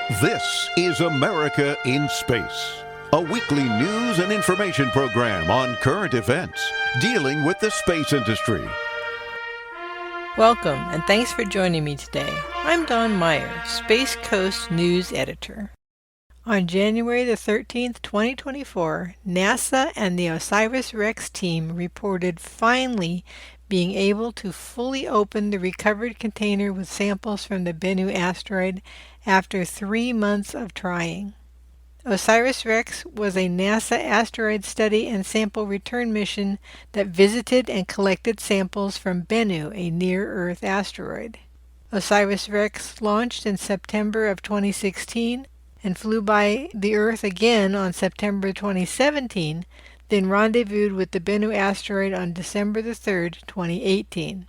This is America in Space, a weekly news and information program on current events dealing with the space industry. Welcome, and thanks for joining me today. I'm Dawn Meyer, Space Coast News Editor. On January the 13th, 2024, NASA and the Osirus-REx team reported finally being able to fully open the recovered container with samples from the Bennu asteroid after 3 months of trying. Osirus-REx was a NASA asteroid study and sample return mission that visited and collected samples from Bennu, a near-Earth asteroid. Osirus-REx launched in September of 2016 and flew by the Earth again on September 2017, then rendezvoused with the Bennu asteroid on December the 3rd, 2018.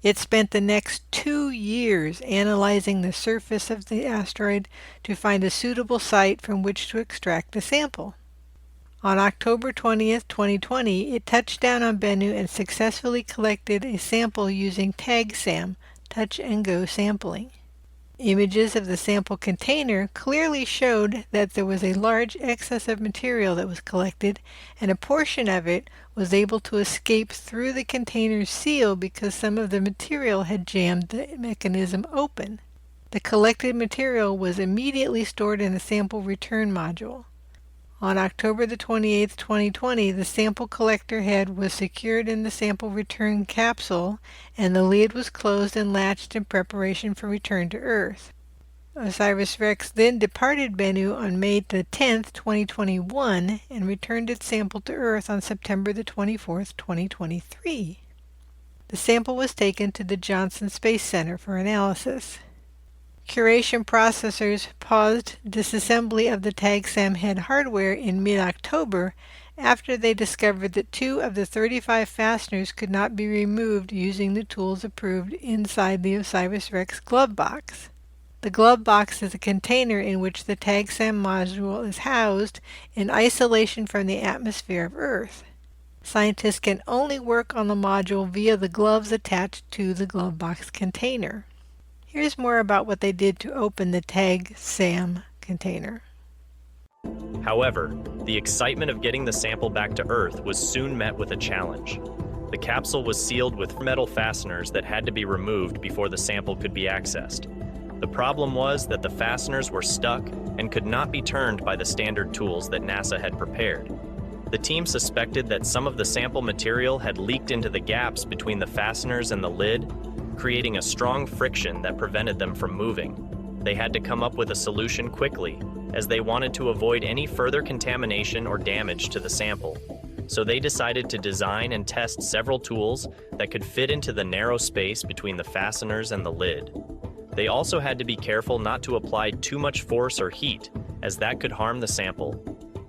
It spent the next 2 years analyzing the surface of the asteroid to find a suitable site from which to extract a sample. On October 20th, 2020, it touched down on Bennu and successfully collected a sample using TAG-SAM, Touch and Go sampling. Images of the sample container clearly showed that there was a large excess of material that was collected, and a portion of it was able to escape through the container's seal because some of the material had jammed the mechanism open. The collected material was immediately stored in a sample return module. On October the 28th, 2020, the sample collector head was secured in the sample return capsule, and the lid was closed and latched in preparation for return to Earth. Osirus-REx then departed Bennu on May the 10th, 2021, and returned its sample to Earth on September the 24th, 2023. The sample was taken to the Johnson Space Center for analysis. Curation processors paused disassembly of the TAG-SAM head hardware in mid-October after they discovered that 2 of the 35 fasteners could not be removed using the tools approved inside the Osirus-REx glove box. The glove box is a container in which the TAG-SAM module is housed in isolation from the atmosphere of Earth. Scientists can only work on the module via the gloves attached to the glove box container. Here's more about what they did to open the TAG-SAM container. However, the excitement of getting the sample back to Earth was soon met with a challenge. The capsule was sealed with metal fasteners that had to be removed before the sample could be accessed. The problem was that the fasteners were stuck and could not be turned by the standard tools that NASA had prepared. The team suspected that some of the sample material had leaked into the gaps between the fasteners and the lid, creating a strong friction that prevented them from moving. They had to come up with a solution quickly, as they wanted to avoid any further contamination or damage to the sample. So they decided to design and test several tools that could fit into the narrow space between the fasteners and the lid. They also had to be careful not to apply too much force or heat, as that could harm the sample.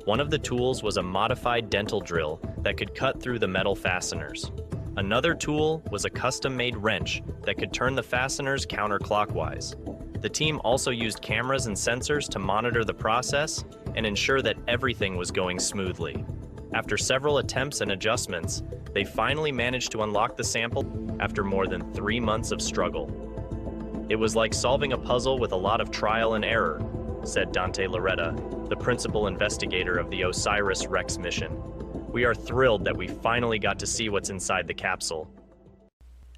One of the tools was a modified dental drill that could cut through the metal fasteners. Another tool was a custom-made wrench that could turn the fasteners counterclockwise. The team also used cameras and sensors to monitor the process and ensure that everything was going smoothly. After several attempts and adjustments, they finally managed to unlock the sample after more than 3 months of struggle. It was like solving a puzzle with a lot of trial and error, said Dante Loretta, the principal investigator of the Osirus-REx mission. We are thrilled that we finally got to see what's inside the capsule.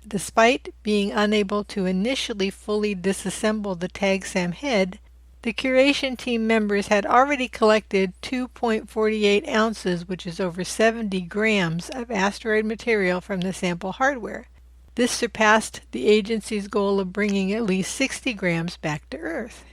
Despite being unable to initially fully disassemble the TAG-SAM head, the curation team members had already collected 2.48 ounces, which is over 70 grams, of asteroid material from the sample hardware. This surpassed the agency's goal of bringing at least 60 grams back to Earth.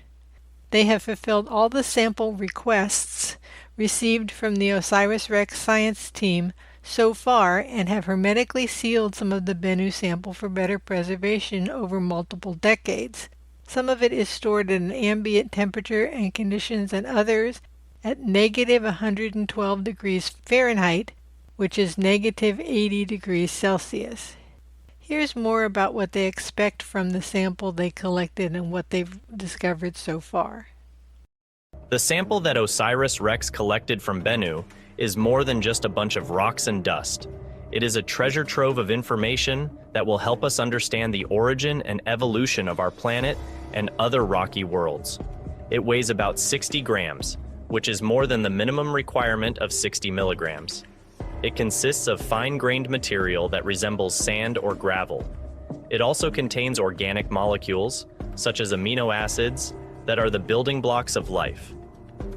They have fulfilled all the sample requests received from the Osirus-REx science team so far and have hermetically sealed some of the Bennu sample for better preservation over multiple decades. Some of it is stored at an ambient temperature and conditions, and others at negative 112 degrees Fahrenheit, which is negative 80 degrees Celsius. Here's more about what they expect from the sample they collected and what they've discovered so far. The sample that Osirus-REx collected from Bennu is more than just a bunch of rocks and dust. It is a treasure trove of information that will help us understand the origin and evolution of our planet and other rocky worlds. It weighs about 60 grams, which is more than the minimum requirement of 60 milligrams. It consists of fine-grained material that resembles sand or gravel. It also contains organic molecules, such as amino acids, that are the building blocks of life.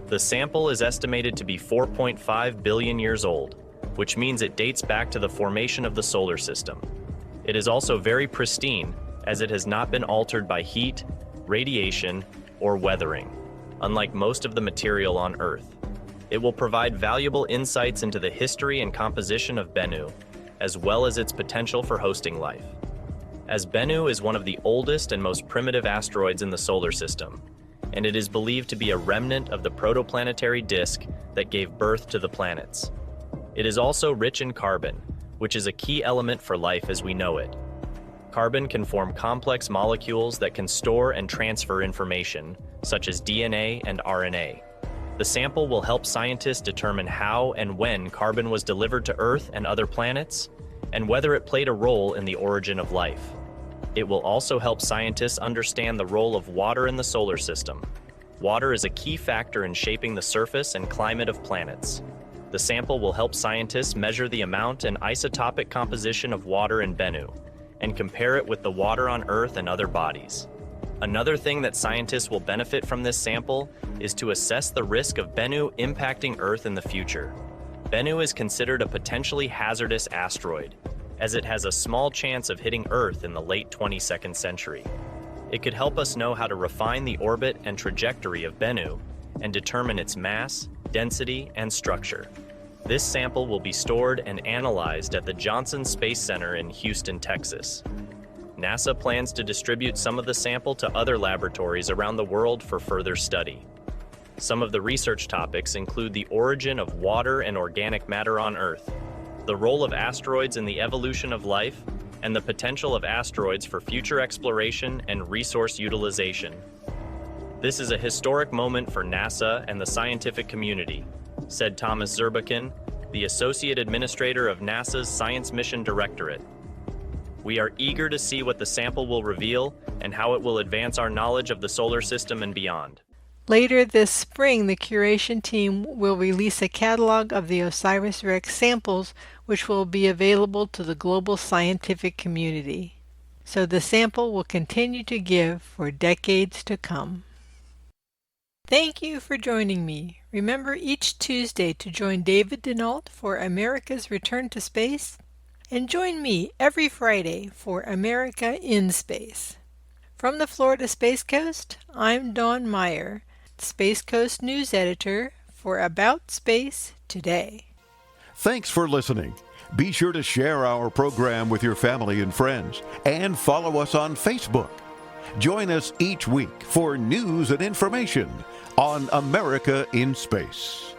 The sample is estimated to be 4.5 billion years old, which means it dates back to the formation of the solar system. It is also very pristine, as it has not been altered by heat, radiation, or weathering, unlike most of the material on Earth. It will provide valuable insights into the history and composition of Bennu, as well as its potential for hosting life. As Bennu is one of the oldest and most primitive asteroids in the solar system, and it is believed to be a remnant of the protoplanetary disk that gave birth to the planets. It is also rich in carbon, which is a key element for life as we know it. Carbon can form complex molecules that can store and transfer information, such as DNA and RNA. The sample will help scientists determine how and when carbon was delivered to Earth and other planets, and whether it played a role in the origin of life. It will also help scientists understand the role of water in the solar system. Water is a key factor in shaping the surface and climate of planets. The sample will help scientists measure the amount and isotopic composition of water in Bennu, and compare it with the water on Earth and other bodies. Another thing that scientists will benefit from this sample is to assess the risk of Bennu impacting Earth in the future. Bennu is considered a potentially hazardous asteroid, as it has a small chance of hitting Earth in the late 22nd century. It could help us know how to refine the orbit and trajectory of Bennu and determine its mass, density, and structure. This sample will be stored and analyzed at the Johnson Space Center in Houston, Texas. NASA plans to distribute some of the sample to other laboratories around the world for further study. Some of the research topics include the origin of water and organic matter on Earth, the role of asteroids in the evolution of life, and the potential of asteroids for future exploration and resource utilization. This is a historic moment for NASA and the scientific community, said Thomas Zurbuchen, the Associate Administrator of NASA's Science Mission Directorate. We are eager to see what the sample will reveal and how it will advance our knowledge of the solar system and beyond. Later this spring, the curation team will release a catalog of the Osirus-REx samples, which will be available to the global scientific community. So the sample will continue to give for decades to come. Thank you for joining me. Remember each Tuesday to join David Denault for America's Return to Space, and join me every Friday for America in Space. From the Florida Space Coast, I'm Dawn Meyer, Space Coast News Editor for About Space Today. Thanks for listening. Be sure to share our program with your family and friends, and follow us on Facebook. Join us each week for news and information on America in Space.